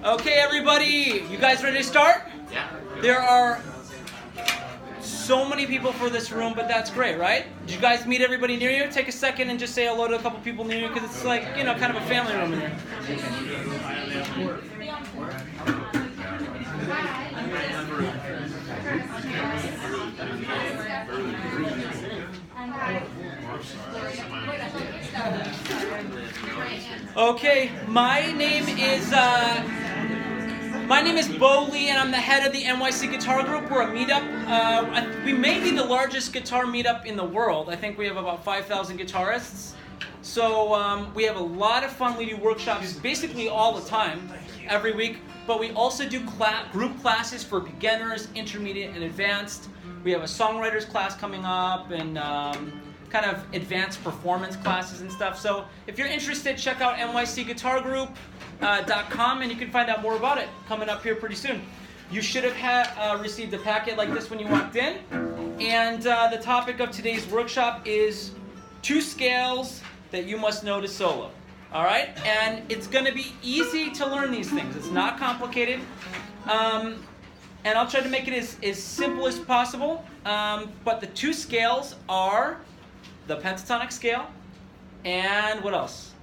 Okay, everybody, you guys ready to start? Yeah. There are so many people for this room, but that's great, right? Did you guys meet everybody near you? Take a second and just say hello to a couple people near you, because it's like, you know, kind of a family room in here. Okay, my name is Bo Lee, and I'm the head of the NYC Guitar Group. We're a meetup. We may be the largest guitar meetup in the world. I think we have about 5,000 guitarists. So we have a lot of fun. We do workshops basically all the time, every week. But we also do group classes for beginners, intermediate, and advanced. We have a songwriters class coming up, and kind of advanced performance classes and stuff. So if you're interested, check out nycguitargroup.com, and you can find out more about it coming up here pretty soon. You should have received a packet like this when you walked in. And the topic of today's workshop is 2 scales that you must know to solo. All right? And it's going to be easy to learn these things. It's not complicated. And I'll try to make it as simple as possible. But the 2 scales are the pentatonic scale, and what else?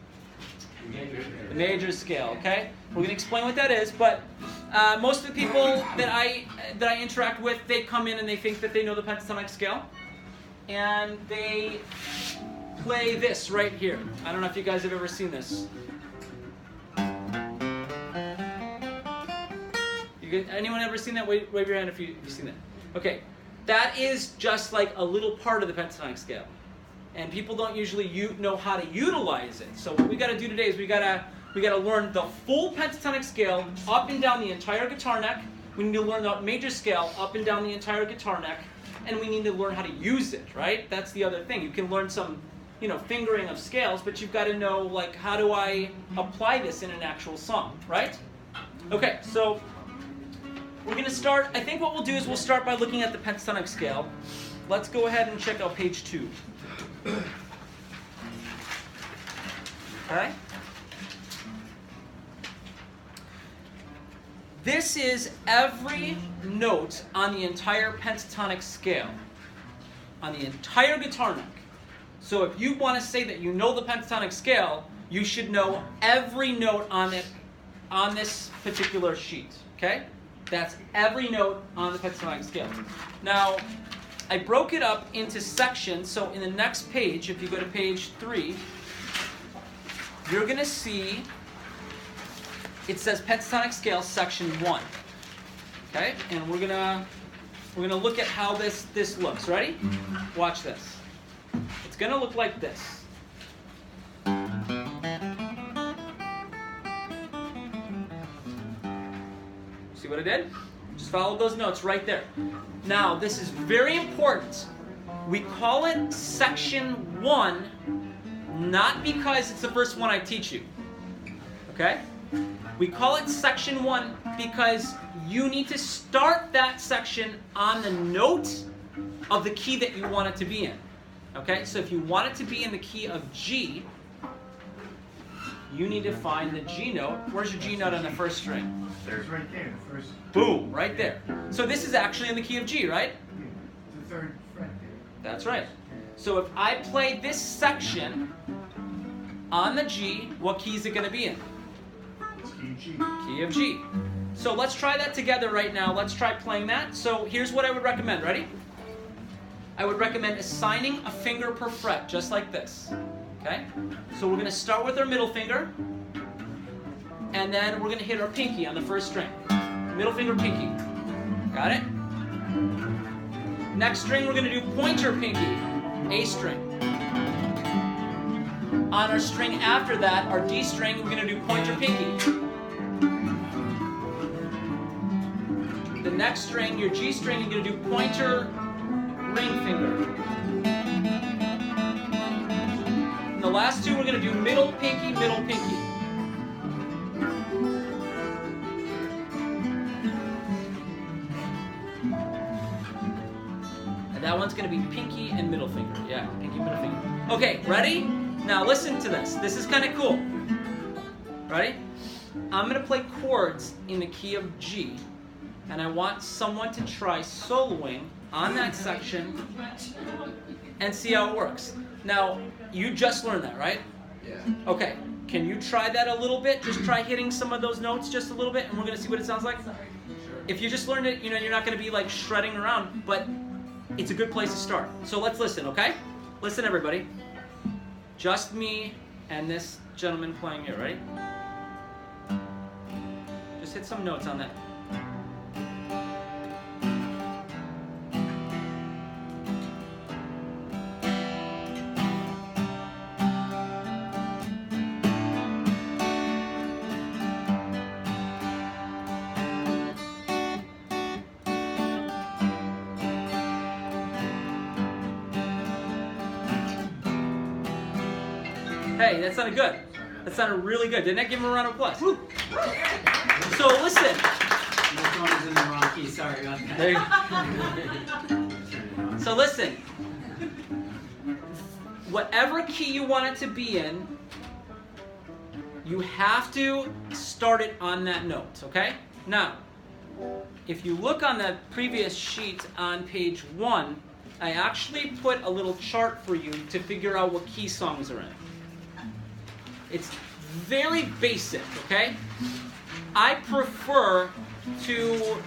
The major scale, okay? We're going to explain what that is, but most of the people that I interact with, they come in and they think that they know the pentatonic scale, and they play this right here. I don't know if you guys have ever seen this. Anyone ever seen that? Wave your hand if you've seen that. Okay, that is just like a little part of the pentatonic scale. And people don't usually know how to utilize it. So what we got to do today is we got to learn the full pentatonic scale up and down the entire guitar neck. We need to learn the major scale up and down the entire guitar neck, and we need to learn how to use it. Right? That's the other thing. You can learn some, fingering of scales, but you've got to know, like, how do I apply this in an actual song? Right? Okay. So we're going to start. I think what we'll do is we'll start by looking at the pentatonic scale. Let's go ahead and check out page 2. Okay? This is every note on the entire pentatonic scale, on the entire guitar neck. So if you want to say that you know the pentatonic scale, you should know every note on this particular sheet. Okay? That's every note on the pentatonic scale. Now, I broke it up into sections, so in the next page, if you go to page 3, you're going to see it says pentatonic scale section 1. Okay? And we're going to look at how this looks. Ready? Watch this. It's going to look like this. See what I did? Just follow those notes right there. Now, this is very important. We call it section 1, not because it's the first one I teach you. Okay? We call it section 1 because you need to start that section on the note of the key that you want it to be in. Okay? So if you want it to be in the key of G, you need to find the G note. Where's your G note on the first string? There's right there, the first. Boom, right there. So this is actually in the key of G, right? The third fret there. That's right. So if I play this section on the G, what key is it going to be in? It's key G. Key of G. So let's try that together right now. Let's try playing that. So here's what I would recommend. Ready? I would recommend assigning a finger per fret, just like this. Okay? So we're going to start with our middle finger, and then we're going to hit our pinky on the first string. Middle finger, pinky. Got it? Next string, we're going to do pointer, pinky, A string. On our string after that, our D string, we're going to do pointer, pinky. The next string, your G string, you're going to do pointer, ring finger. And the last 2, we're going to do middle, pinky, middle, pinky. And that one's going to be pinky and middle finger. Yeah, pinky, middle finger. Okay, ready? Now listen to this. This is kind of cool. Ready? I'm going to play chords in the key of G, and I want someone to try soloing on that section and see how it works. Now, you just learned that, right? Yeah. Okay, can you try that a little bit? Just try hitting some of those notes just a little bit, and we're going to see what it sounds like. If you just learned it, you know, you're not going to be like shredding around, but it's a good place to start. So let's listen, okay? Listen, everybody. Just me and this gentleman playing here, ready? Just hit some notes on that. Hey, that sounded good. That sounded really good. Didn't I give him a round of applause? Woo. So listen. My phone is in the wrong key. Sorry about that. There you- So listen. Whatever key you want it to be in, you have to start it on that note, okay? Now, if you look on the previous sheet on page 1, I actually put a little chart for you to figure out what key songs are in. It's very basic, okay? I prefer to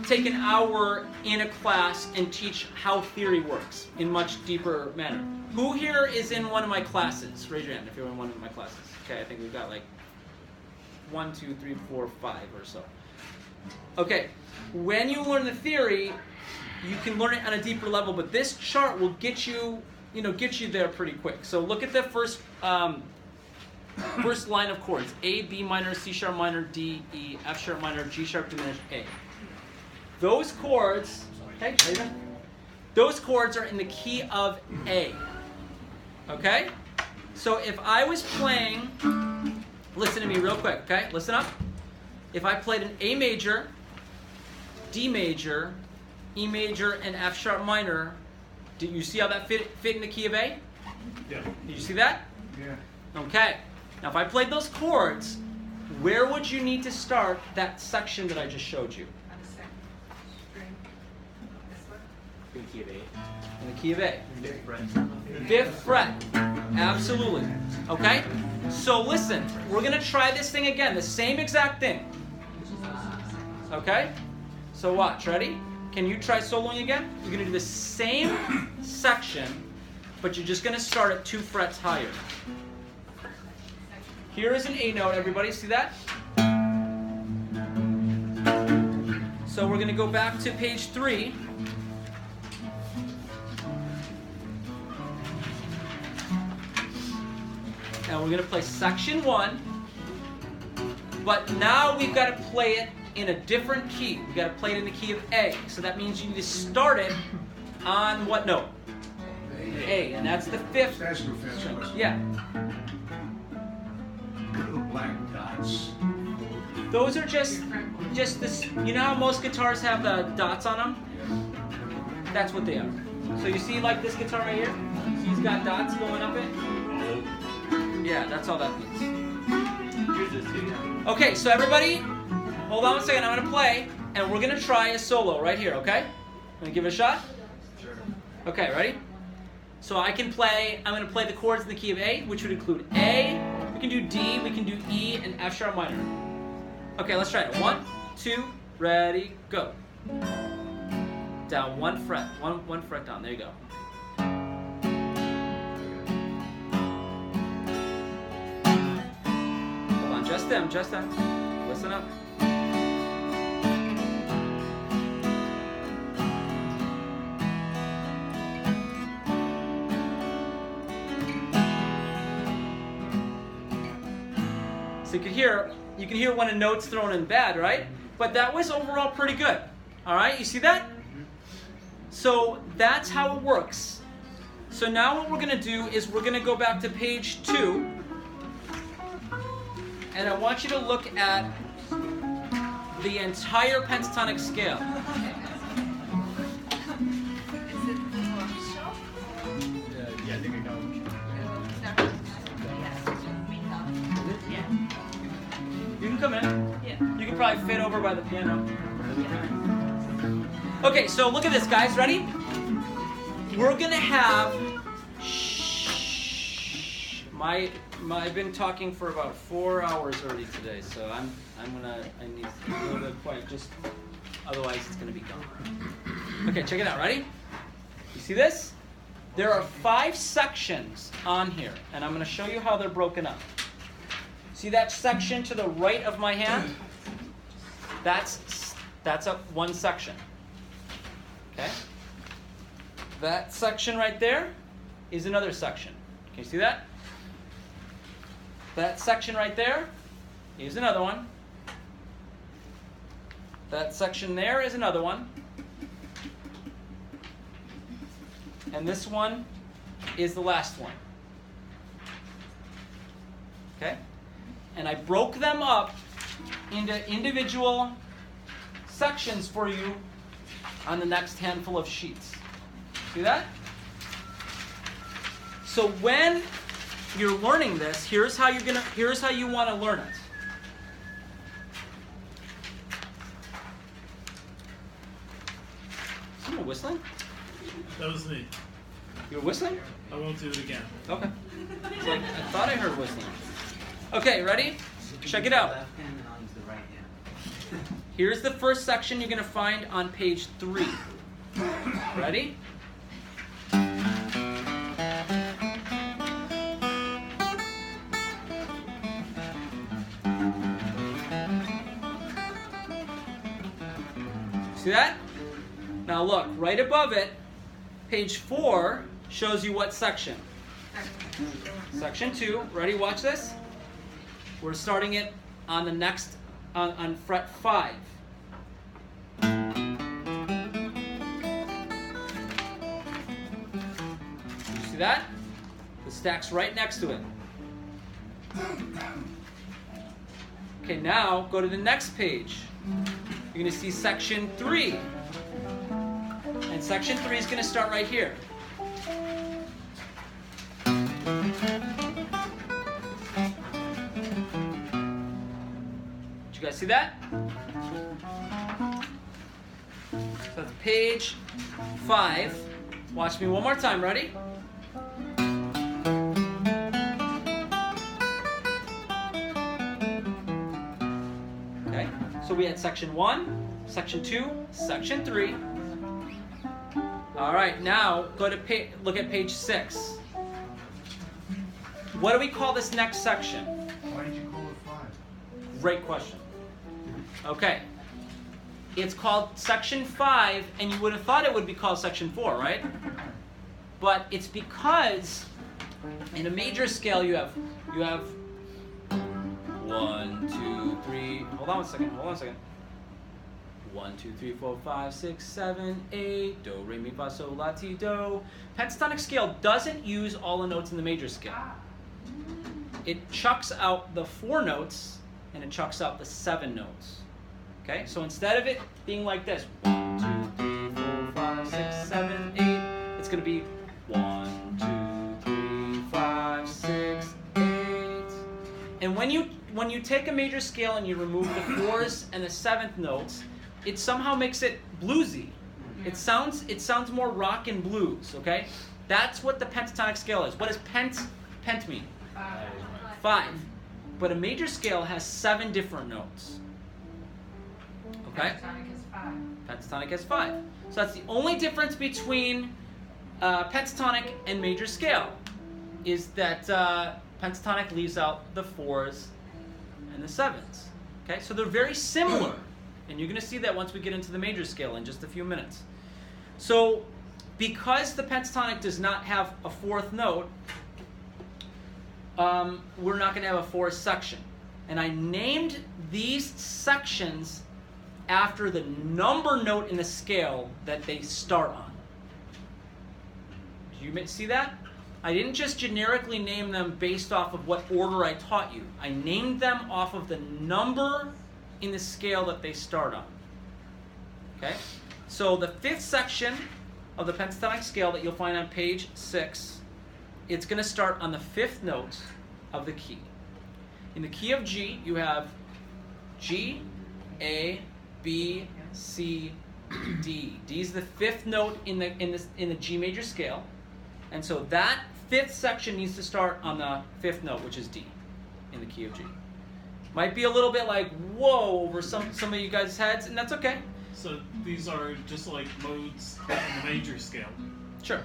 take an hour in a class and teach how theory works in much deeper manner. Who here is in one of my classes? Raise your hand if you're in one of my classes. Okay, I think we've got like 1, 2, 3, 4, 5 or so. Okay, when you learn the theory, you can learn it on a deeper level, but this chart will get you, get you there pretty quick. So look at the first line of chords: A, B minor, C sharp minor, D, E, F sharp minor, G sharp diminished, A. Those chords, hey, those chords are in the key of A. Okay? So if I was playing, listen to me real quick, okay? Listen up. If I played an A major, D major, E major, and F sharp minor, did you see how that fit in the key of A? Yeah. Did you see that? Yeah. Okay. Now if I played those chords, where would you need to start that section that I just showed you? On the second string. This one. In key of A. In the key of A. Fifth fret. 5th fret. Absolutely. Okay? So listen, we're going to try this thing again, the same exact thing. Okay? So watch, ready? Can you try soloing again? You're going to do the same section, but you're just going to start at 2 frets higher. Here is an A note, everybody. See that? So we're going to go back to page 3. And we're going to play section 1. But now we've got to play it in a different key. We've got to play it in the key of A. So that means you need to start it on what note? A. And that's the 5th. That's real fast. Yeah. Little black dots. Those are just this. You know how most guitars have the dots on them? That's what they are. So you see, like this guitar right here? He's got dots going up it. Yeah, that's all that means. Okay, so everybody, hold on a second. I'm gonna play, and we're gonna try a solo right here. Okay? Wanna give it a shot? Sure. Okay, ready? So I can play. I'm gonna play the chords in the key of A, which would include A. We can do D. We can do E and F sharp minor. Okay, let's try it. 1, 2, ready, go. Down 1 fret. One fret down. There you go. Hold on, just them. Listen up. So you can hear when a note's thrown in bad, right? But that was overall pretty good. All right, you see that? So that's how it works. So now what we're going to do is we're going to go back to page 2. And I want you to look at the entire pentatonic scale. Is it the shelf? Yeah, I think we know. Yeah, we know. Yeah. come in. Yeah. You can probably fit over by the piano. Okay, so look at this, guys. Ready? We're gonna have. Shh. I've been talking for about 4 hours already today, so I need a little bit of quiet. Just otherwise, it's gonna be gone. Okay, check it out. Ready? You see this? There are 5 sections on here, and I'm going to show you how they're broken up. See that section to the right of my hand? That's one section. Okay? That section right there is another section. Can you see that? That section right there is another one. That section there is another one. And this one is the last one. Okay? And I broke them up into individual sections for you on the next handful of sheets. See that? So when you're learning this, here's how you want to learn it. Someone whistling? That was me. You were whistling? I won't do it again. Okay. It's like, I thought I heard whistling. Okay, ready? Check it out. Left hand and I'll use the right hand. Here's the first section you're going to find on page 3. Ready? See that? Now look, right above it, page 4 shows you what section? Section 2. Ready? Watch this. We're starting it on the next, on fret 5. You see that? The stack's right next to it. Okay, now go to the next page. You're going to see section 3. And section 3 is going to start right here. Did you guys see that? So that's page 5. Watch me one more time. Ready? Okay. So we had section 1, section 2, section 3. All right. Now go to look at page 6. What do we call this next section? Why did you call it 5? Great question. Okay. It's called section 5, and you would have thought it would be called section 4, right? But it's because in a major scale you have 1, 2, 3. Hold on a second. 1, 2, 3, 4, 5, 6, 7, 8. Do, re, mi, fa, sol, la, ti, do. Pentatonic scale doesn't use all the notes in the major scale. It chucks out the 4 notes and it chucks out the 7 notes. Okay, so instead of it being like this, 1, 2, 3, 4, 5, 6, 7, 8, it's going to be 1, 2, 3, 5, 6, 8. And when you take a major scale and you remove the 4s and the 7th notes, it somehow makes it bluesy. It sounds more rock and blues. Okay, that's what the pentatonic scale is. What does pent mean? 5. But a major scale has 7 different notes. Okay? Pentatonic has 5. So that's the only difference between pentatonic and major scale, is that pentatonic leaves out the 4s and the 7s. Okay? So they're very similar. And you're going to see that once we get into the major scale in just a few minutes. So because the pentatonic does not have a 4th note, we're not going to have a 4th section. And I named these sections after the number note in the scale that they start on. Do you see that? I didn't just generically name them based off of what order I taught you. I named them off of the number in the scale that they start on. Okay? So the 5th section of the pentatonic scale that you'll find on page 6, it's going to start on the 5th note of the key. In the key of G, you have G, A, B, C, D. D is the fifth note in the G major scale, and so that fifth section needs to start on the fifth note, which is D, in the key of G. Might be a little bit like whoa over some of you guys' heads, and that's okay. So these are just like modes in the major scale. Sure.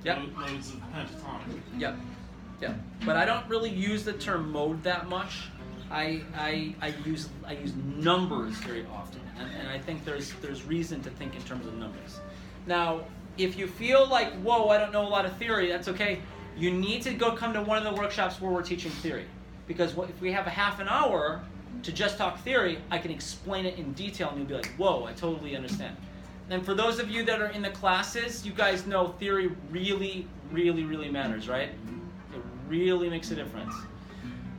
Yep. Modes of pentatonic. Yep. Yep. But I don't really use the term mode that much. I use numbers very often, and I think there's reason to think in terms of numbers. Now, if you feel like whoa, I don't know a lot of theory, that's okay. You need to come to one of the workshops where we're teaching theory, because if we have a half an hour to just talk theory, I can explain it in detail, and you'll be like, whoa, I totally understand. And for those of you that are in the classes, you guys know theory really, really, really matters, right? It really makes a difference.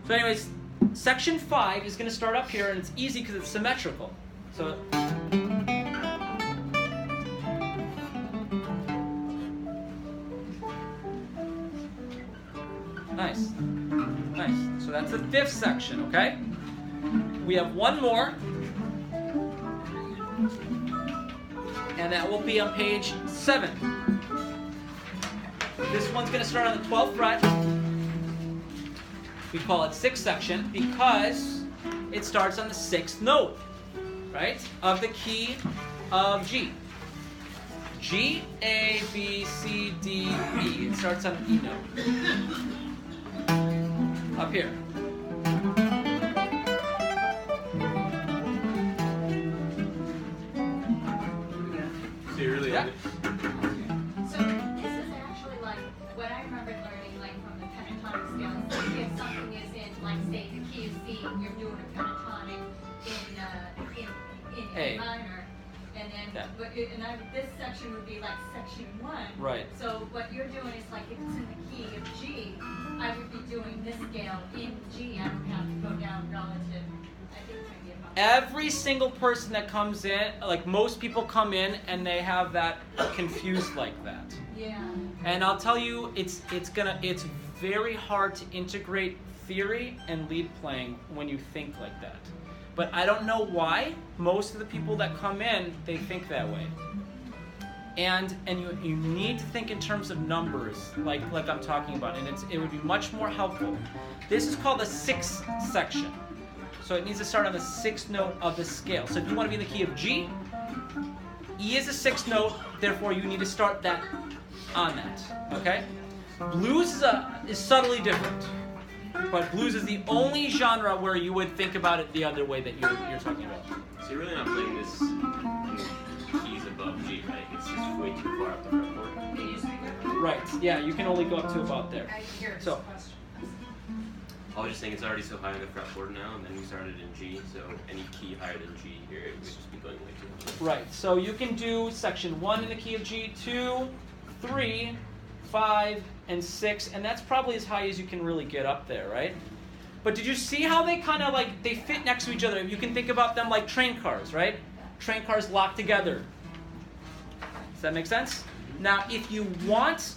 So anyways, section 5 is going to start up here, and it's easy because it's symmetrical. So nice. Nice. So that's the fifth section, okay? We have one more, and that will be on page 7. This one's going to start on the 12th fret. We call it sixth section because it starts on the sixth note, right, of the key of G. G, A, B, C, D, E. It starts on an E note. Up here. So you really Yeah. So this is actually like what I remember learning, like from the pentatonic scale. If something is in, like say the key of C, you're doing a pentatonic in A A. minor, and then Yeah. this section would be like section 1. Right. So what you're doing is like if it's in the key of G, I would be doing this scale in G. I don't have to go down relative. I think maybe about. Every single person that comes in, like most people come in and they have that confused like that. Yeah. And I'll tell you, it's very hard to integrate theory and lead playing when you think like that. But I don't know why most of the people that come in, they think that way. And you need to think in terms of numbers, like I'm talking about, and it would be much more helpful. This is called the sixth section. So it needs to start on the sixth note of the scale. So if you want to be in the key of G, E is a sixth note, therefore you need to start that on that. Okay? Blues is subtly different. But blues is the only genre where you would think about it the other way that you're talking about. So you're really not playing this in keys above G, right? It's just way too far up the fretboard. Can you speak up? Right. Yeah, you can only go up to about there. I hear his So- question. I was just saying it's already so high on the fretboard now, and then we started in G, so any key higher than G here, it would just be going way too high. Right. So you can do section 1 in the key of G, 2, 3, 5, and 6, and that's probably as high as you can really get up there, right? But did you see how they kind of like, they fit next to each other? You can think about them like train cars, right? Train cars locked together. Does that make sense? Now, if you want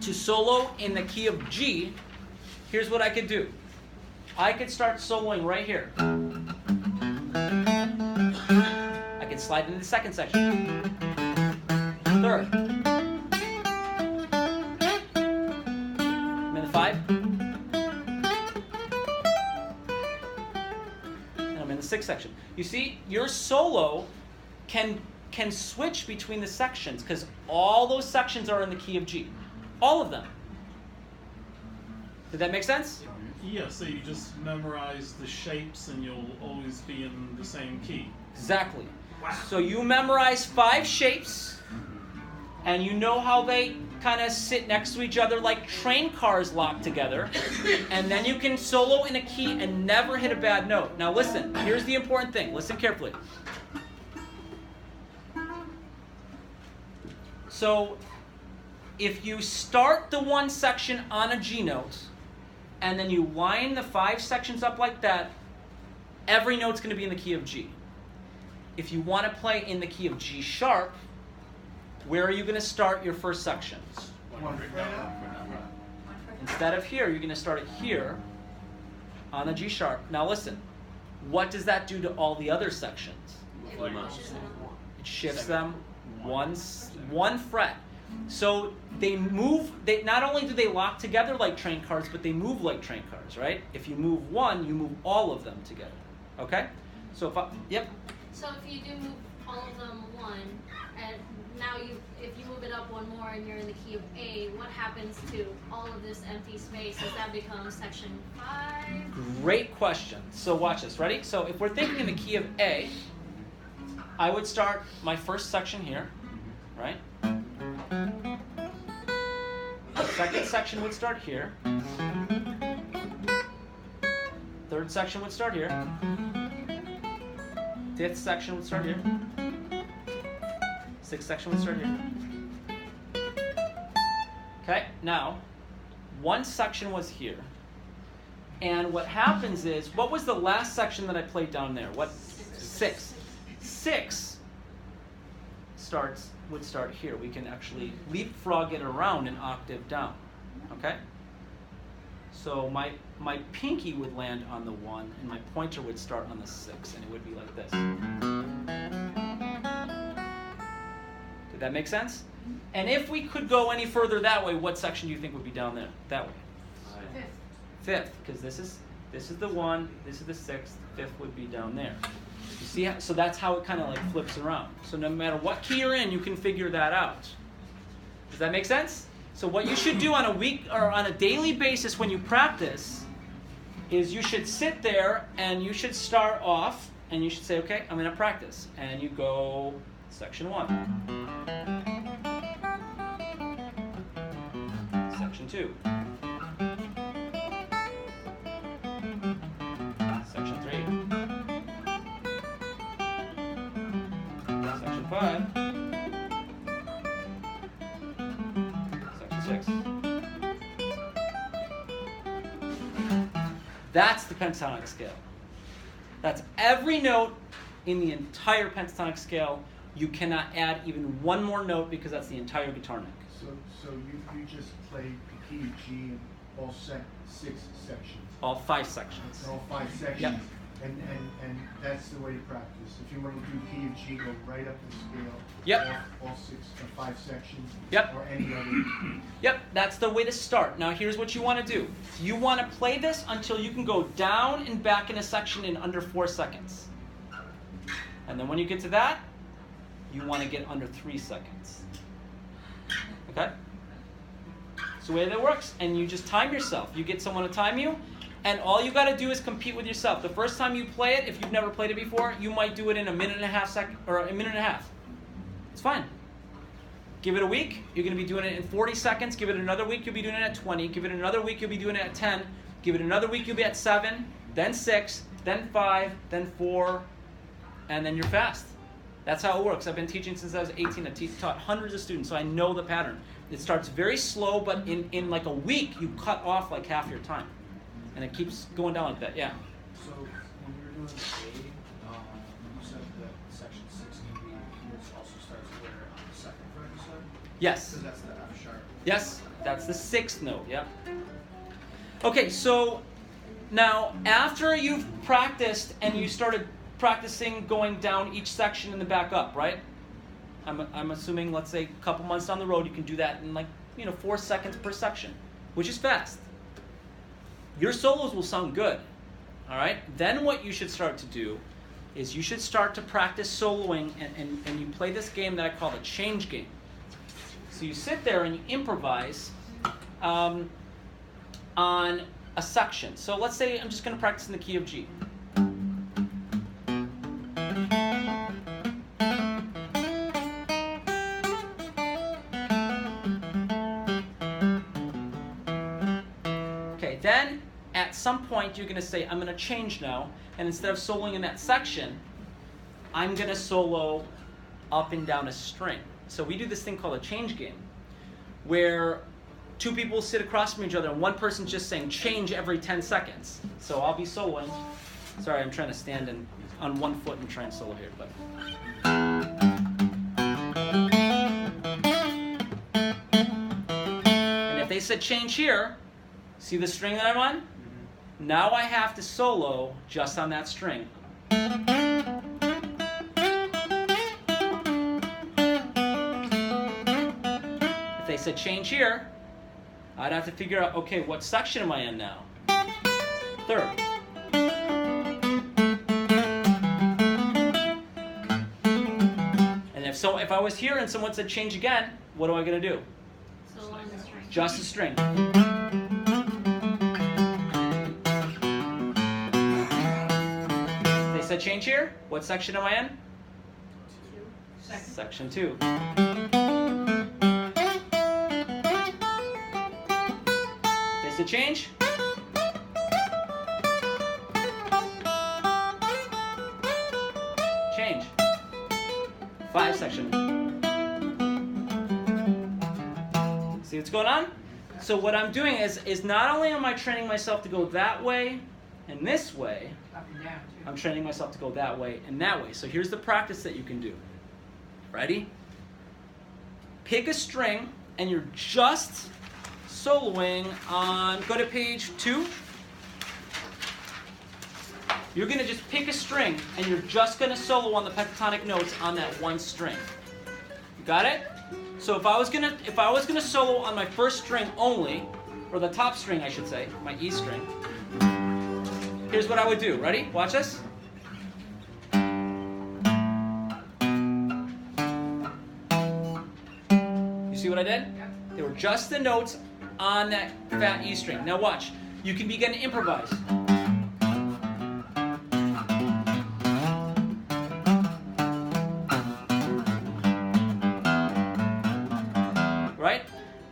to solo in the key of G, here's what I could do. I could start soloing right here. I could slide into the second section. Third. I'm in the 5. And I'm in the 6th section. You see, your solo can switch between the sections because all those sections are in the key of G. All of them. Did that make sense? Yeah, so you just memorize the shapes and you'll always be in the same key. Exactly. So you memorize 5 shapes, and you know how they kind of sit next to each other like train cars locked together, and then you can solo in a key and never hit a bad note. Now listen, here's the important thing. Listen carefully. So if you start the one section on a G note, and then you line the 5 sections up like that, every note's going to be in the key of G. If you want to play in the key of G sharp, where are you going to start your first sections? Instead of here, you're going to start it here on the G sharp. Now listen, what does that do to all the other sections? Flip them up. It shifts them one fret. So they move, not only do they lock together like train cars, but they move like train cars, right? If you move one, you move all of them together. Okay? So yep. So if you do move all of them one, and now if you move it up one more and you're in the key of A, what happens to all of this empty space? Does that become section 5? Great question. So watch this. Ready? So if we're thinking in the key of A, I would start my first section here, right? The second section would start here. Third section would start here. Fifth section would start here. Sixth section would start here. Okay, now, one section was here. And what happens is, what was the last section that I played down there? What? 6. 6 would start here. We can actually leapfrog it around an octave down. Okay? So my pinky would land on the 1, and my pointer would start on the 6, and it would be like this. Did that make sense? And if we could go any further that way, what section do you think would be down there? That way. Fifth, because this is the 1, this is the 6th, 5th would be down there. You see how, so that's how it kind of like flips around. So no matter what key you're in, you can figure that out. Does that make sense? So what you should do on a week or on a daily basis when you practice is you should sit there and you should start off and you should say, okay, I'm going to practice. And you go section 1. Section 2. Section 3. Section 5. Section 6. That's the pentatonic scale. That's every note in the entire pentatonic scale. You cannot add even one more note because that's the entire guitar neck. So you just played the key of G in all 6 sections. All 5 sections. All 5 sections. Yep. And that's the way to practice. If you want to do key of G, go right up the scale. Yep. All 6 or 5 sections. Yep. Or any other. Yep, that's the way to start. Now here's what you want to do. You want to play this until you can go down and back in a section in under 4 seconds. And then when you get to that, you want to get under 3 seconds. Okay? It's the way that works. And you just time yourself. You get someone to time you, and all you got to do is compete with yourself. The first time you play it, if you've never played it before, you might do it in a minute and a half or a minute and a half. It's fine. Give it a week, you're going to be doing it in 40 seconds. Give it another week, you'll be doing it at 20. Give it another week, you'll be doing it at 10. Give it another week, you'll be at 7, then 6, then 5, then 4, and then you're fast. That's how it works. I've been teaching since I was 18. I've taught hundreds of students, so I know the pattern. It starts very slow, but in like a week, you cut off like half your time. And it keeps going down like that, yeah. So when you're doing A, you said that section 6 can be also starts where on the 2nd fret, you said? Yes. Because that's the F sharp. Yes, that's the 6th note, yeah. Okay, so now after you've practiced and you started practicing going down each section and then back up, right? I'm assuming, let's say, a couple months down the road, you can do that in 4 seconds per section, which is fast. Your solos will sound good, all right? Then what you should start to do is you should start to practice soloing, and you play this game that I call the change game. So you sit there and you improvise on a section. So let's say I'm just going to practice in the key of G. Okay, then at some point you're going to say, I'm going to change now, and instead of soloing in that section, I'm going to solo up and down a string. So we do this thing called a change game, where 2 people sit across from each other and one person's just saying change every 10 seconds. So I'll be soloing. Sorry, I'm trying to stand on one foot and try and solo here. But and if they said change here, see the string that I'm on? Now I have to solo just on that string. If they said change here, I'd have to figure out, okay, what section am I in now? Third. And if I was here and someone said change again, what am I going to do? So on the string. Just a string. They said change here. What section am I in? Section 2. They said change. Change. 5 section. See what's going on? So what I'm doing is not only am I training myself to go that way and this way, Up and down, too. I'm training myself to go that way and that way. So here's the practice that you can do. Ready? Pick a string and you're just soloing on, go to page 2. You're going to just pick a string and you're just going to solo on the pentatonic notes on that one string. You got it? So if I was gonna solo on my first string only, or the top string I should say, my E string, here's what I would do. Ready? Watch this. You see what I did? They were just the notes on that fat E string. Now watch. You can begin to improvise. Right?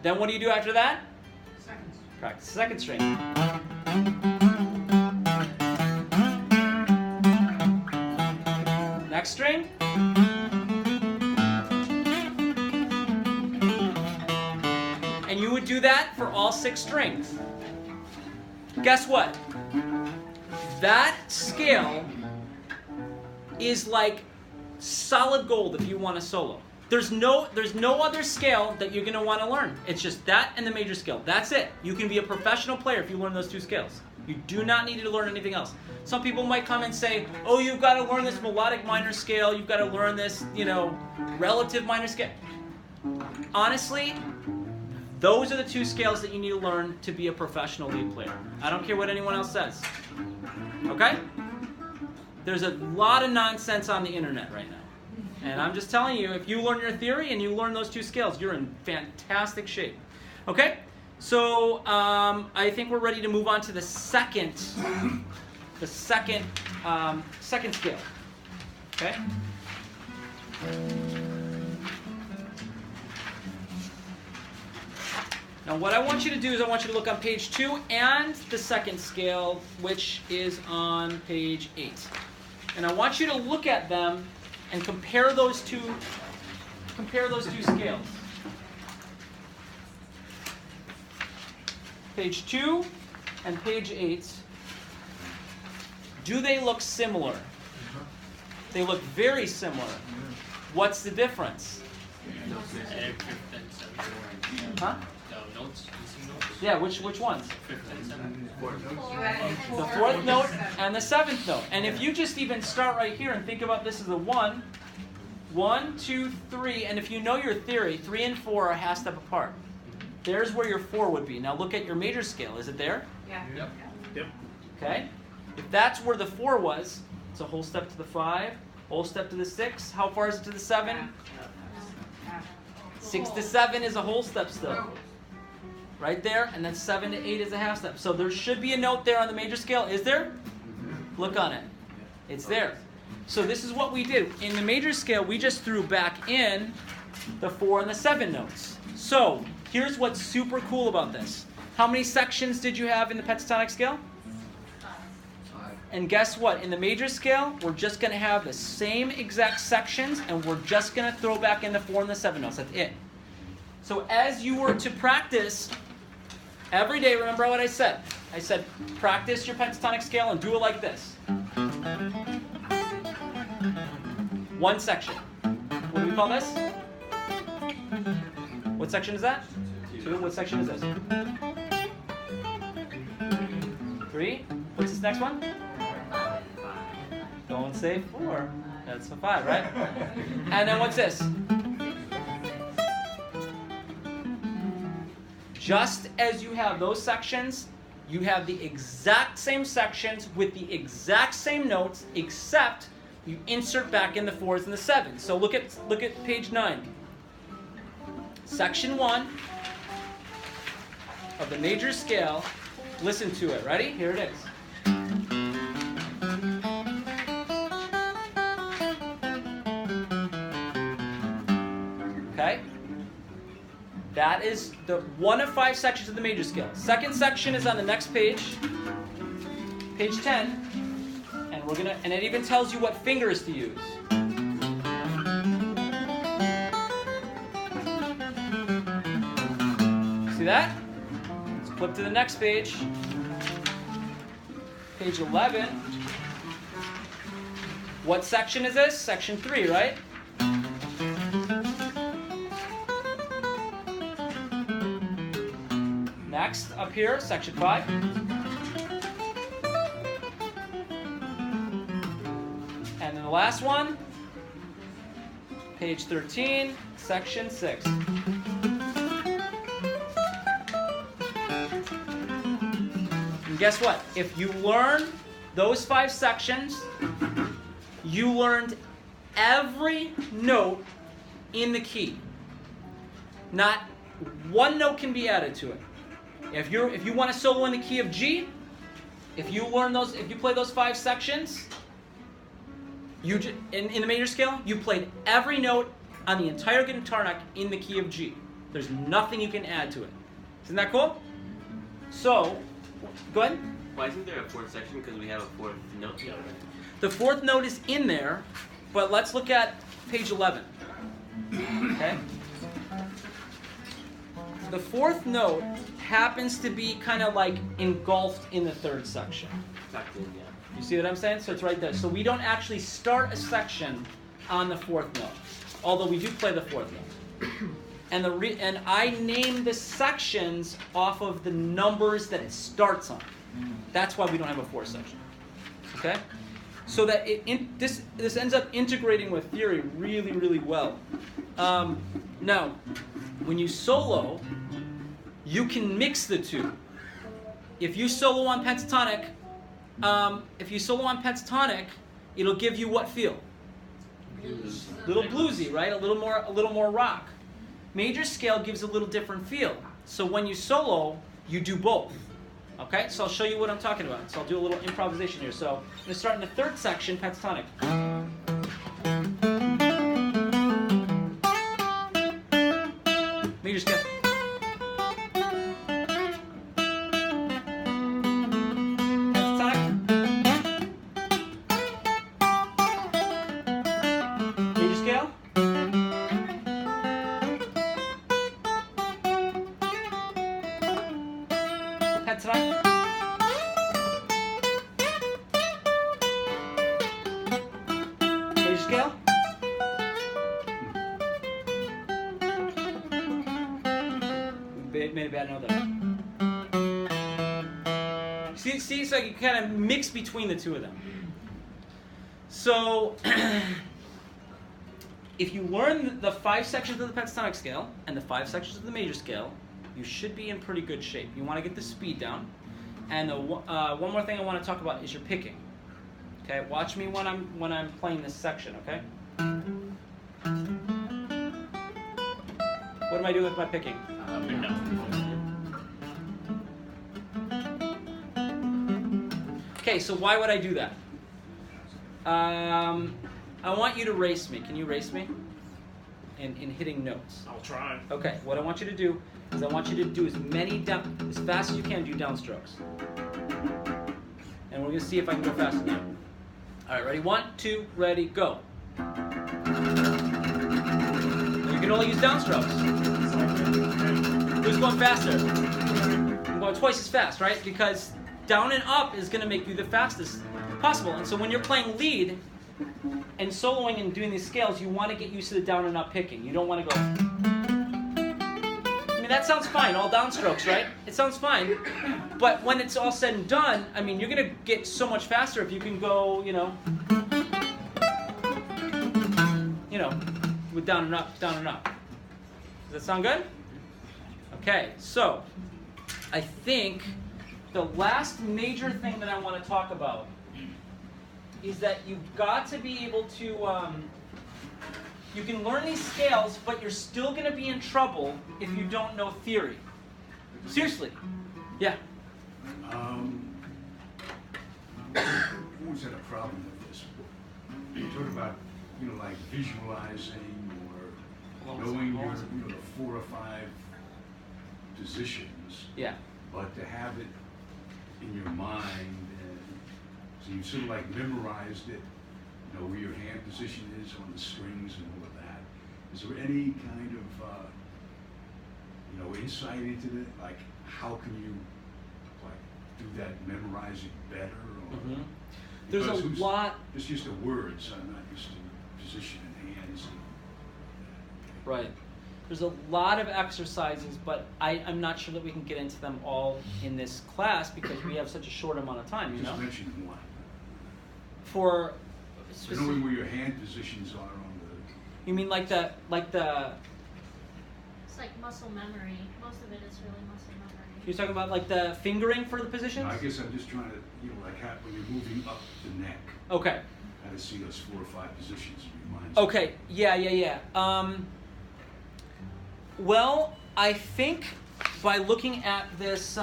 Then what do you do after that? Practice the second string. Next string. And you would do that for all 6 strings. Guess what? That scale is like solid gold if you want to solo. There's no other scale that you're going to want to learn. It's just that and the major scale. That's it. You can be a professional player if you learn those 2 scales. You do not need to learn anything else. Some people might come and say, oh, you've got to learn this melodic minor scale. You've got to learn this, relative minor scale. Honestly, those are the 2 scales that you need to learn to be a professional lead player. I don't care what anyone else says. Okay? There's a lot of nonsense on the internet right now. And I'm just telling you, if you learn your theory and you learn those 2 scales, you're in fantastic shape. Okay? So I think we're ready to move on to the second scale. Okay? Now what I want you to do is I want you to look on page 2 and the second scale, which is on page 8. And I want you to look at them and compare those two scales. Page 2 and page 8. Do they look similar? They look very similar. What's the difference? Huh? Yeah, which ones? The 4th note and the 7th note. And if you just even start right here and think about this as a 1, 1, 2, 3, and if you know your theory, 3 and 4 are half step apart. There's where your 4 would be. Now look at your major scale. Is it there? Yeah. Yep. Okay. If that's where the 4 was, it's a whole step to the 5, whole step to the 6. How far is it to the 7? 6 to 7 is a whole step still. Right there, and then 7 to 8 is a half step. So there should be a note there on the major scale. Is there? Look on it. It's there. So this is what we did. In the major scale, we just threw back in the 4 and the 7 notes. So here's what's super cool about this. How many sections did you have in the pentatonic scale? 5. And guess what? In the major scale, we're just going to have the same exact sections, and we're just going to throw back in the 4 and the 7 notes. That's it. So as you were to practice every day, remember what I said. I said, practice your pentatonic scale and do it like this. 1 section. What do we call this? What section is that? 2. What section is this? 3. this next one? Don't say 4. That's a 5, right? And then what's this? Just as you have those sections, you have the exact same sections with the exact same notes, except you insert back in the 4s and the 7s. So look at page 9. Section 1 of the major scale. Listen to it. Ready? Here it is. Okay? That is the one of 5 sections of the major scale. Second section is on the next page, page 10, and it even tells you what fingers to use. See that? Let's flip to the next page, page 11. What section is this? Section 3, right? Next, up here, section 5. And then the last one, page 13, section 6. And guess what? If you learn those 5 sections, you learned every note in the key. Not one note can be added to it. If you want to solo in the key of G, if you play those 5 sections, in the major scale, you played every note on the entire guitar neck in the key of G. There's nothing you can add to it. Isn't that cool? So, go ahead. Why isn't there a 4th section? Because we have a 4th note here. The 4th note is in there, but let's look at page 11. Okay? The 4th note happens to be kind of like engulfed in the 3rd section. Exactly, yeah. You see what I'm saying? So it's right there. So we don't actually start a section on the 4th note, although we do play the 4th note. And I name the sections off of the numbers that it starts on. That's why we don't have a 4th section. Okay? So that this ends up integrating with theory really, really well. Now, when you solo, you can mix the two. If you solo on pentatonic, it'll give you what feel? Little bluesy, right? A little more rock. Major scale gives a little different feel. So when you solo, you do both. Okay? So I'll show you what I'm talking about. So I'll do a little improvisation here. So I'm going to start in the 3rd section, pentatonic. Major scale. Maybe I know that. See, so you kind of mix between the two of them. So, if you learn the 5 sections of the pentatonic scale and the 5 sections of the major scale, you should be in pretty good shape. You want to get the speed down. And one more thing I want to talk about is your picking. Okay, watch me when I'm playing this section. Okay. What am I doing with my picking? Okay, so why would I do that? I want you to race me. Can you race me? In hitting notes. I'll try. Okay, what I want you to do is I want you to do as fast as you can do downstrokes. And we're going to see if I can go fast enough. All right, ready? 1, 2, ready, go. You can only use downstrokes. Who's going faster? I'm going twice as fast, right? Because down and up is going to make you the fastest possible. And so when you're playing lead and soloing and doing these scales, you want to get used to the down and up picking. You don't want to go. I mean, that sounds fine, all downstrokes, right? It sounds fine. But when it's all said and done, I mean, you're going to get so much faster if you can go, with down and up, down and up. Does that sound good? Okay, so I think the last major thing that I want to talk about is that you've got to be able to, you can learn these scales, but you're still going to be in trouble if you don't know theory. Seriously. Yeah. I always had a problem with this. You talk about, like visualizing or knowing your, the 4 or 5 positions. Yeah. But to have it in your mind, and so you sort of like memorized it, where your hand position is on the strings and all of that. Is there any kind of, insight into it? Like, how can you, do that, memorize it better? Or, There's a lot. It's just the words. I'm not used to position and hands. Right. There's a lot of exercises, but I'm not sure that we can get into them all in this class because we have such a short amount of time, Just mention one. For knowing where your hand positions are on the... You mean like the... It's like muscle memory. Most of it is really muscle memory. You're talking about like the fingering for the positions? No, I guess I'm just trying to, like how, when you're moving up the neck. Okay. How to see those 4 or 5 positions in your mind. Okay, yeah. Well, I think by looking at this,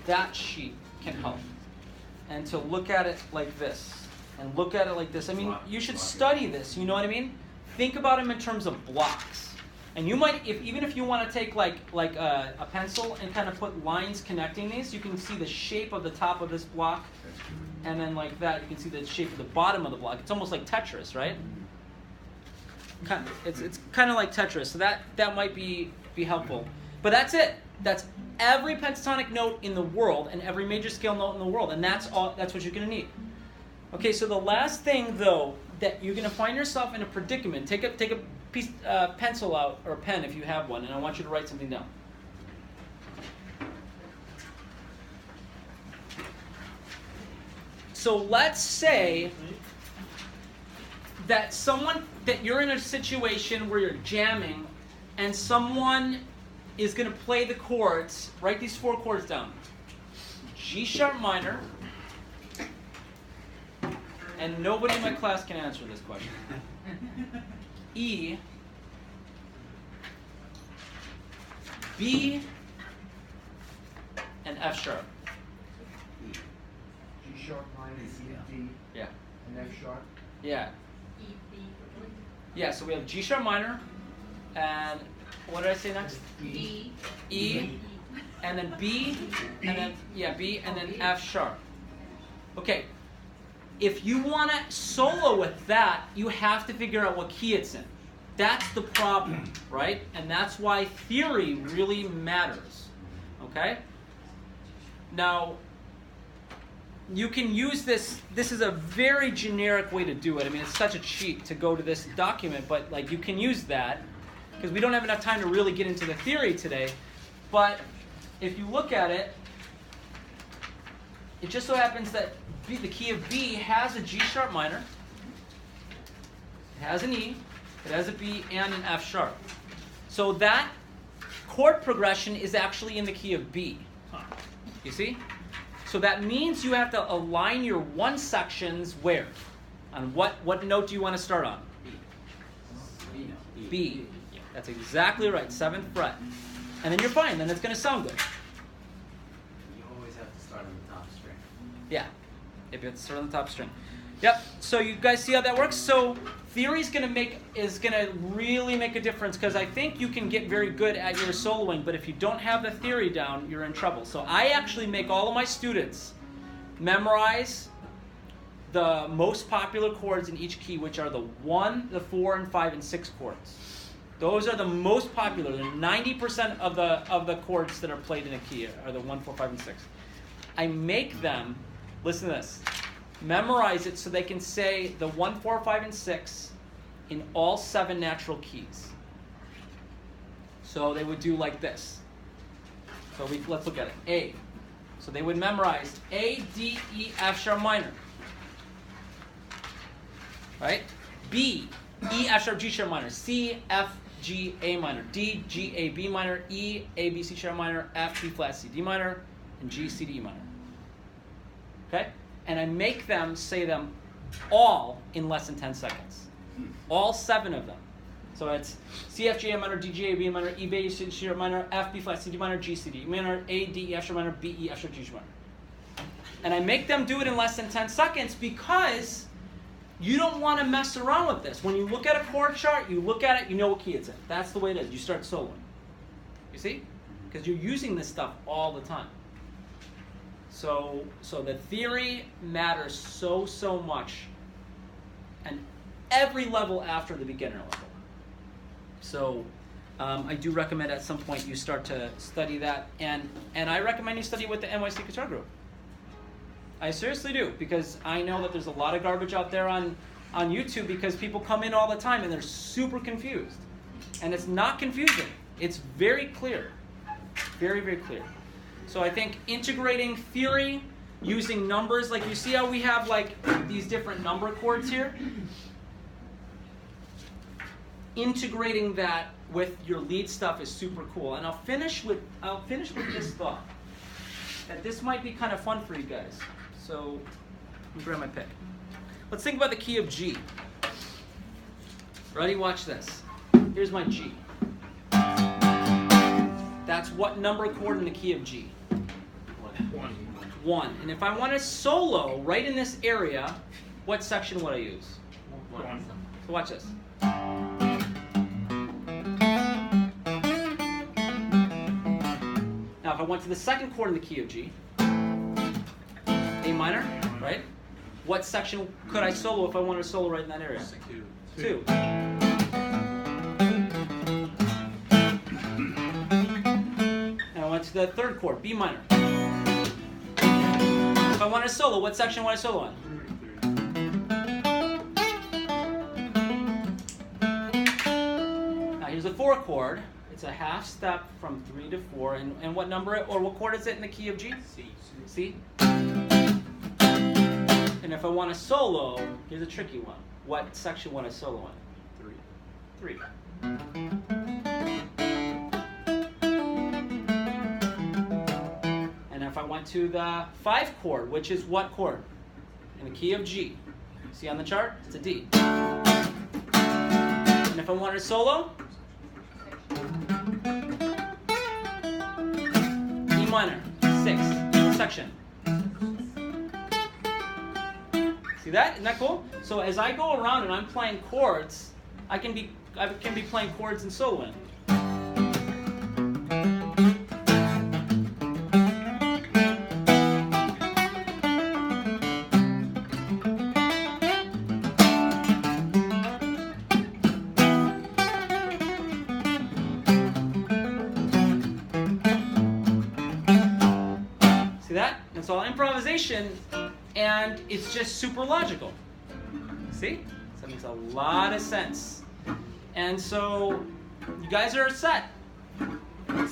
that sheet can help. And to look at it like this, and look at it like this. I mean, you should study this, you know what I mean? Think about them in terms of blocks. And you might, even if you want to take like a pencil and kind of put lines connecting these, you can see the shape of the top of this block. And then like that, you can see the shape of the bottom of the block. It's almost like Tetris, right? It's kind of like Tetris, so that might be helpful. But that's it. That's every pentatonic note in the world and every major scale note in the world, and that's all. That's what you're going to need. Okay, so the last thing though that you're going to find yourself in a predicament. Take a piece pencil out or a pen if you have one, and I want you to write something down. So let's say that you're in a situation where you're jamming and someone is going to play the chords. Write these 4 chords down. G sharp minor. And nobody in my class can answer this question. E, B, and F sharp. G sharp minor, E, D, Yeah. and F sharp. Yeah. E, B. Yeah, so we have G sharp minor, and what did I say next? B. E, and then B, and then, B, and then F sharp. Okay, if you want to solo with that, you have to figure out what key it's in. That's the problem, right? And that's why theory really matters, okay? Now, you can use this. This is a very generic way to do it. I mean, it's such a cheat to go to this document, but like you can use that because we don't have enough time to really get into the theory today. But if you look at it, it just so happens that the key of B has a G sharp minor, it has an E, it has a B, and an F sharp. So that chord progression is actually in the key of B. You see? So that means you have to align your 1 sections where? On what note do you want to start on? B. That's exactly right, 7th fret. And then you're fine, then it's going to sound good. You always have to start on the top string. Yeah, if you have to start on the top string. Yep, so you guys see how that works? So theory is going to really make a difference because I think you can get very good at your soloing, but if you don't have the theory down, you're in trouble. So I actually make all of my students memorize the most popular chords in each key, which are the 1, the 4, and 5, and 6 chords. Those are the most popular. 90% of the chords that are played in a key are the 1, 4, 5, and 6. I make them, listen to this, memorize it so they can say the 1, 4, 5, and 6 in all 7 natural keys. So they would do like this. So let's look at it. A. So they would memorize A, D, E, F sharp minor. Right? B, E, F sharp, G sharp minor. C, F, G, A minor. D, G, A, B minor. E, A, B, C sharp minor. F, B flat, C, D minor. And G, C, D minor. Okay? And I make them say them all in less than 10 seconds. All 7 of them. So it's C, F, G, A minor, D, G, A, B minor, E, B, C sharp minor, F, B flat, C, D minor, G, C, D minor, A, D, E, F sharp minor, B, E, F sharp, G sharp minor. And I make them do it in less than 10 seconds because you don't want to mess around with this. When you look at a chord chart, you look at it, you know what key it's in. That's the way it is. You start soloing. You see? Because you're using this stuff all the time. So the theory matters so much, and every level after the beginner level. So I do recommend at some point you start to study that, and I recommend you study with the NYC Guitar Group. I seriously do, because I know that there's a lot of garbage out there on YouTube because people come in all the time and they're super confused. And it's not confusing. It's very clear. Very, very clear. So I think integrating theory, using numbers, like you see how we have like these different number chords here? Integrating that with your lead stuff is super cool. And I'll finish with this thought, that this might be kind of fun for you guys. So let me grab my pick. Let's think about the key of G. Ready? Watch this. Here's my G. That's what number chord in the key of G? 1. And if I want to solo right in this area, what section would I use? 1. So watch this. Now if I went to the second chord in the key of G, A minor, right? What section could I solo if I wanted to solo right in that area? 2. Now I went to the third chord, B minor. If I wanted to solo, what section would I solo on? 3. Now here's a 4 chord. It's a half step from 3 to 4, and what number or what chord is it in the key of G? C. And if I want to solo, here's a tricky one. What section would I solo on? 3. And if I went to the 5 chord, which is what chord? In the key of G. See on the chart? It's a D. And if I wanted to solo? E minor, 6. What section? See that? Isn't that cool? So as I go around and I'm playing chords, I can be playing chords and soloing. See that? It's all improvisation. And it's just super logical. See? So it makes a lot of sense. And so you guys are set. You're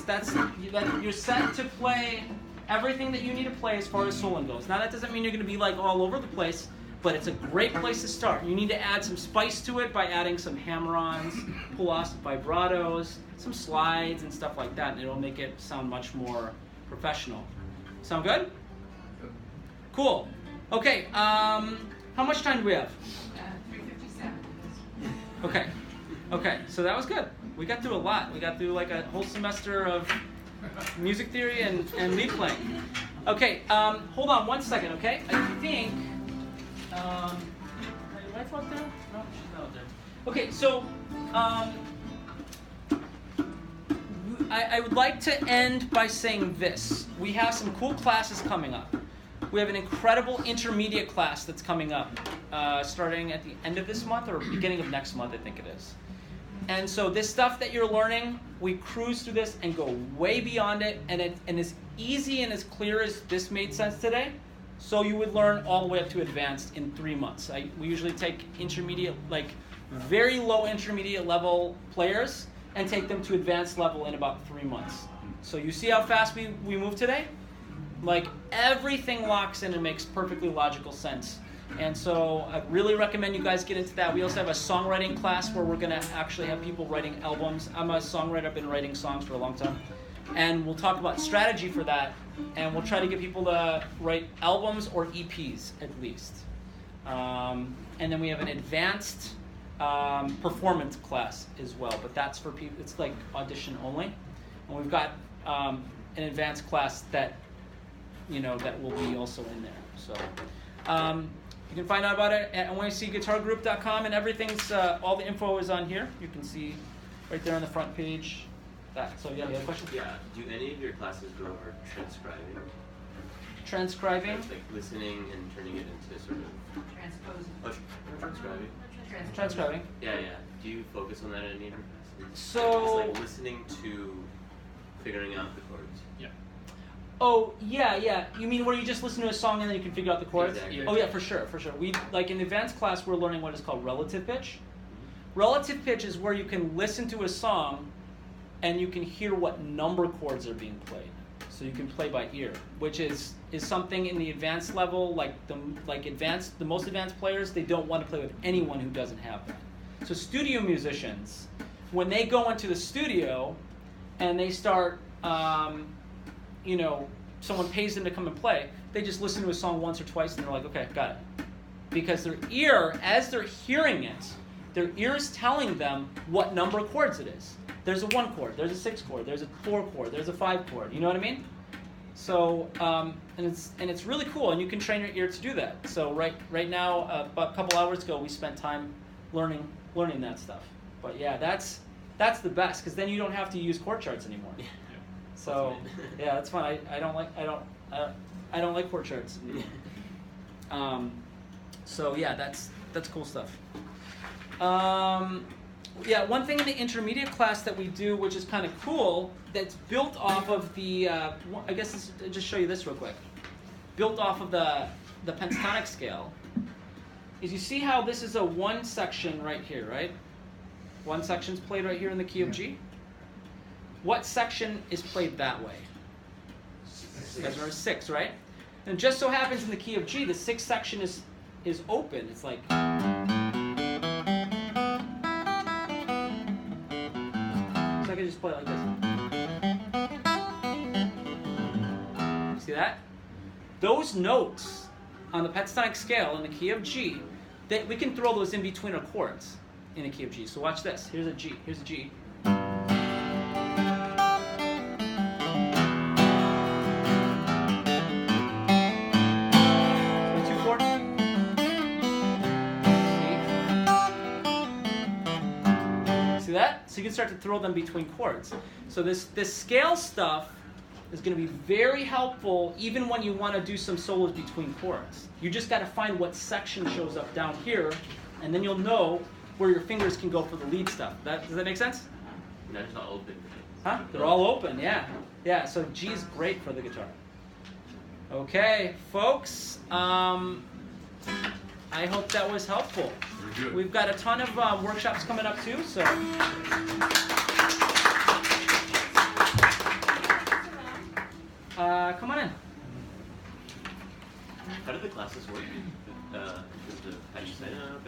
set to play everything that you need to play as far as soloing goes. Now that doesn't mean you're going to be like all over the place, but it's a great place to start. You need to add some spice to it by adding some hammer-ons, pull-offs, vibratos, some slides and stuff like that, and it'll make it sound much more professional. Sound good? Cool. Okay, how much time do we have? 3:57. Okay, so that was good. We got through a lot. We got through like a whole semester of music theory and lead playing. Okay, hold on one second, okay? I think, my wife out there? No, she's not out there. Okay, so, I would like to end by saying this. We have some cool classes coming up. We have an incredible intermediate class that's coming up, starting at the end of this month or beginning of next month, I think it is. And so this stuff that you're learning, we cruise through this and go way beyond it, and as easy and as clear as this made sense today, so you would learn all the way up to advanced in 3 months. We usually take intermediate, like very low intermediate level players, and take them to advanced level in about 3 months. So you see how fast we move today? Like everything locks in and makes perfectly logical sense. And so I really recommend you guys get into that. We also have a songwriting class where we're going to actually have people writing albums. I'm a songwriter. I've been writing songs for a long time. And we'll talk about strategy for that. And we'll try to get people to write albums or EPs at least. And then we have an advanced performance class as well. But that's for people. It's like audition only. And we've got an advanced class that that will be also in there. So you can find out about it at nycguitargroup.com, and everything's all the info is on here. You can see right there on the front page. That. So yeah, you have a question? Yeah. Do any of your classes go over transcribing? Transcribing? It's like listening and turning it into sort of. Transposing. Oh, transcribing. Transcribing. Yeah. Do you focus on that in any of your classes? So. Just like listening to figuring out the chords. Yeah. Oh, yeah. You mean where you just listen to a song and then you can figure out the chords? Exactly. Oh yeah, for sure. We like in advanced class we're learning what is called relative pitch. Relative pitch is where you can listen to a song and you can hear what number chords are being played. So you can play by ear, which is something in the advanced level, the most advanced players, they don't want to play with anyone who doesn't have that. So studio musicians, when they go into the studio and they start someone pays them to come and play, they just listen to a song once or twice and they're like, okay, got it. Because their ear, as they're hearing it, their ear is telling them what number of chords it is. There's a 1 chord, there's a 6 chord, there's a 4 chord, there's a 5 chord. You know what I mean? So, and it's really cool, and you can train your ear to do that. So right now, about a couple hours ago, we spent time learning that stuff. But yeah, that's the best, because then you don't have to use chord charts anymore. So yeah, that's fun. I don't like chord charts. So yeah, that's cool stuff. Yeah, one thing in the intermediate class that we do, which is kind of cool, that's built off of the. I guess I'll just show you this real quick. Built off of the pentatonic scale, is you see how this is a 1 section right here, right? 1 section's played right here in the key of G. What section is played that way? You guys remember 6, right? And just so happens in the key of G, the 6th section is open. It's like. So I can just play it like this. See that? Those notes on the pentatonic scale in the key of G, we can throw those in between our chords in the key of G. So watch this. Here's a G. Here's a G. That? So you can start to throw them between chords. So this scale stuff is going to be very helpful even when you want to do some solos between chords. You just got to find what section shows up down here, and then you'll know where your fingers can go for the lead stuff. Does that make sense? They're just all open. Huh? They're all open, yeah. Yeah, so G is great for the guitar. Okay, folks. I hope that was helpful. Good. We've got a ton of workshops coming up too, so. Come on in. How do the classes work? In terms of how do you sign up?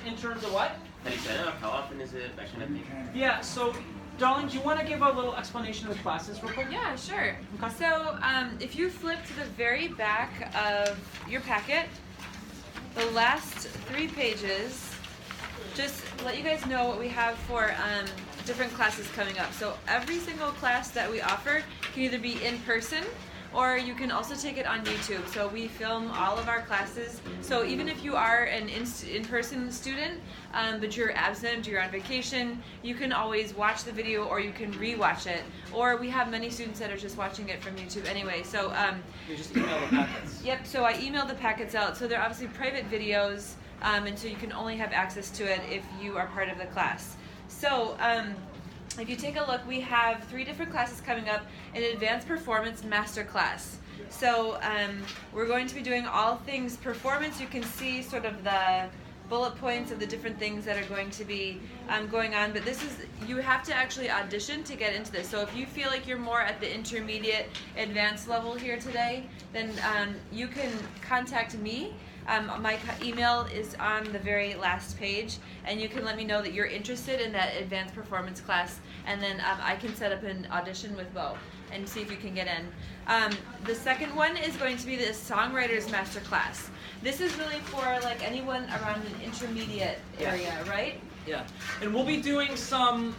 In terms of what? How do you sign up? How often is it? That kind of thing. Yeah, so, darling, do you want to give a little explanation of the classes real quick? Yeah, sure. Okay. So if you flip to the very back of your packet, the last 3 pages just let you guys know what we have for different classes coming up. So every single class that we offer can either be in person or you can also take it on YouTube. So we film all of our classes. So even if you are an in-person student, but you're absent, you're on vacation, you can always watch the video or you can re-watch it. Or we have many students that are just watching it from YouTube anyway. So you just email the packets. Yep, so I email the packets out. So they're obviously private videos, and so you can only have access to it if you are part of the class. So if you take a look, we have 3 different classes coming up. An advanced performance master class. So we're going to be doing all things performance. You can see sort of the bullet points of the different things that are going to be going on. But you have to actually audition to get into this. So if you feel like you're more at the intermediate, advanced level here today, then you can contact me. My email is on the very last page, and you can let me know that you're interested in that advanced performance class, and then I can set up an audition with Bo and see if you can get in. The second one is going to be the Songwriters Masterclass. This is really for like anyone around an intermediate area, right? Yeah, and we'll be doing some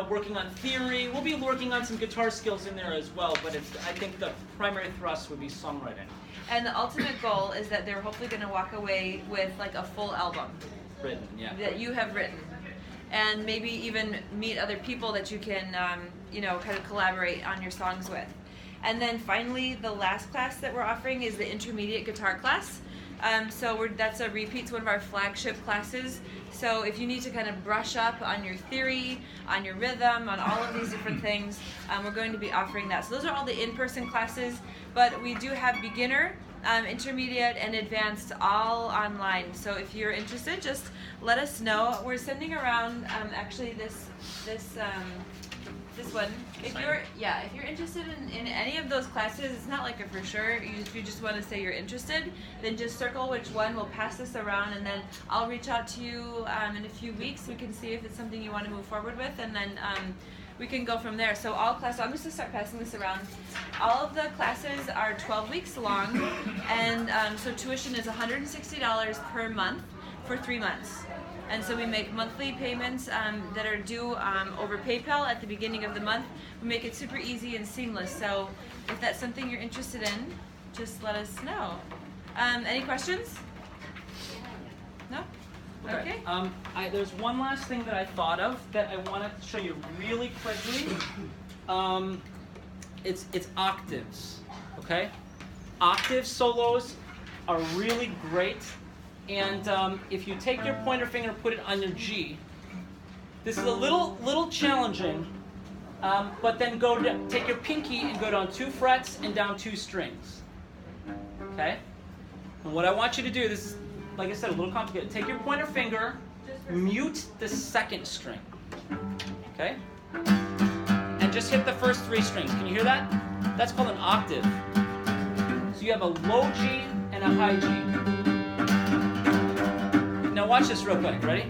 working on theory. We'll be working on some guitar skills in there as well, but I think the primary thrust would be songwriting. And the ultimate goal is that they're hopefully going to walk away with like a full album. Written, yeah. That you have written. And maybe even meet other people that you can, kind of collaborate on your songs with. And then finally, the last class that we're offering is the intermediate guitar class. That's a repeat to one of our flagship classes. So if you need to kind of brush up on your theory, on your rhythm, on all of these different things, we're going to be offering that. So those are all the in-person classes, but we do have beginner, intermediate, and advanced all online. So if you're interested, just let us know. We're sending around actually this one. If you're interested in any of those classes, it's not like a for sure. If you just want to say you're interested, then just circle which one. We'll pass this around, and then I'll reach out to you in a few weeks. We can see if it's something you want to move forward with, and then we can go from there. So all classes, I'm just going to start passing this around. All of the classes are 12 weeks long, and so tuition is $160 per month for 3 months. And so we make monthly payments that are due over PayPal at the beginning of the month. We make it super easy and seamless. So if that's something you're interested in, just let us know. Any questions? No? Okay. There's one last thing that I thought of that I want to show you really quickly. It's octaves. Okay. Octave solos are really great. And if you take your pointer finger and put it on your G, this is a little challenging, but then take your pinky and go down 2 frets and down 2 strings. Okay? And what I want you to do, this is, like I said, a little complicated. Take your pointer finger, mute the 2nd string. Okay? And just hit the first 3 strings. Can you hear that? That's called an octave. So you have a low G and a high G. Now watch this real quick. Ready?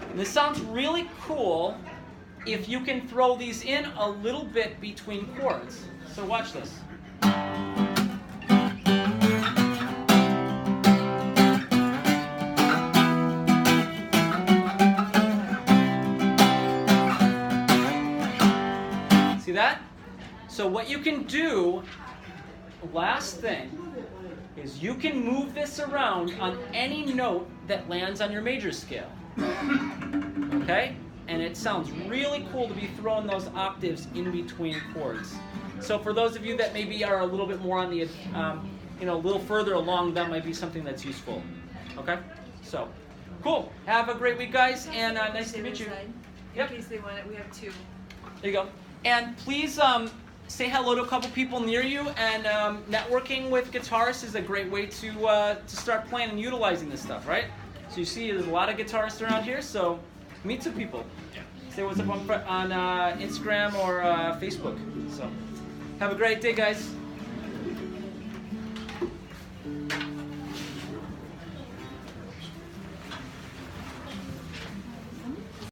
And this sounds really cool if you can throw these in a little bit between chords. So watch this. That? So what you can do, last thing, is you can move this around on any note that lands on your major scale. Okay? And it sounds really cool to be throwing those octaves in between chords. So for those of you that maybe are a little bit more on the, a little further along, that might be something that's useful. Okay? So, cool. Have a great week, guys, and nice to meet you. In case they want it, we have 2. There you go. And please say hello to a couple people near you. And networking with guitarists is a great way to start playing and utilizing this stuff, right? So you see, there's a lot of guitarists around here. So meet some people. Say what's up on Instagram or Facebook. So have a great day, guys.